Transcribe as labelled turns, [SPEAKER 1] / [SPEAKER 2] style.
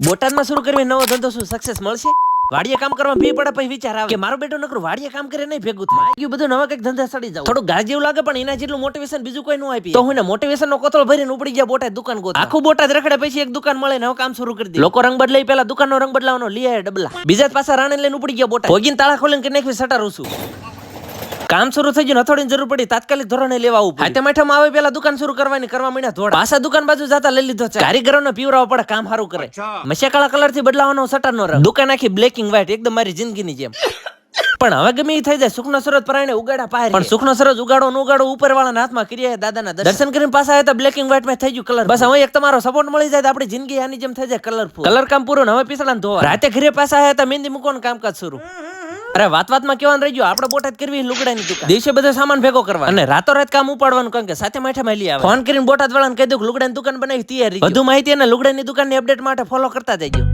[SPEAKER 1] બોટાદમાં શરૂ કરવી નવો ધંધો શું સક્સેસ મળશે? વાડીએ કામ કરવા ફી પડે પછી વિચાર આવે કે મારો બેટો નકરું વાડીએ કામ કરે નહીં ભેગું થાય. ગયું બધું નવા કઈક ધંધા સડી જાવ. થોડું ગાજ જેવું લાગે પણ એના જેટલું મોટિવેશન બીજું કોઈ નું આપી. તો હું મોટિવેશન નો કોથળો ભરીને ઉપડી ગયા બોટાદ દુકાન ગોત. આખું બોટાદ રખડે પછી એક દુકાન મળે ને હવે કામ શરૂ કરી દે. લોકો રંગ બદલાઈ પેલા દુકાનનો રંગ બદલાવાનો લઈ આયા ડબલા. બીજા પાછા રાણે લઈને ઉપડી ગયા બોટાદ. ભોગીને તાળા ખોલીને કે નાખવી સટારું છું. કામ શરૂ થઈ ગયું, હથોડીની જરૂર પડી, તાત્કાલિક ધોરણે લેવા આવું. હાથે માઠામાં આવે પેલા દુકાન શરૂ કરવાની કરવા માંડ્યા ધોળા. પાછા દુકાન બાજુ જતા લઈ લીધો છે. કારીગરોને પીવરાવો પડે કામ સારું કરે. મસ્યા કલર થી બદલાવાનો સટરનો રંગ. દુકાન આખી બ્લેક એન્ડ વ્હાઈટ, એકદમ મારી જિંદગીની જેમ. પણ હવે ગમે એ થઈ જાય, સુખનો સરોજ પરાયણે ઉગાડા પાર. પણ સુખનો સરોજ ઉગાડો ન ઉગાડો ઉપર વાળાના હાથમાં ક્રિયા દાદાના દર્શન કરીને પાછા આવ્યા હતા બ્લેક એન્ડ વ્હાઈટ માં થઈ ગયું કલર. બસ હવે એક તમારો સપોર્ટ મળી જાય તો આપણી જિંદગી આની જેમ થઈ જાય કલરફુલ. કલર કામ પૂરું, હવે પીસળાને ધોવા. રાતે ઘરે પાછા આવ્યા હતા મહેંદી મૂકવાનું કામકાજ શરૂ. અરે વાતમાં કેવાનું રહી ગયું, આપણે બોટાદ કરવી લુગડાની દુકાન. દિવસે બધો સામાન ભેગો કરવા અને રાતોરાત કામ ઉપાડવાનું, કારણ કે સાથે માઠામાં લઈ આવે. ફોન કરીને બોટાદ વાળાને કહી દઉં લુગડાની દુકાન બનાવી તૈયારી. વધુ માહિતી અને લુગડાની દુકાનની અપડેટ માટે ફોલો કરતા જજો.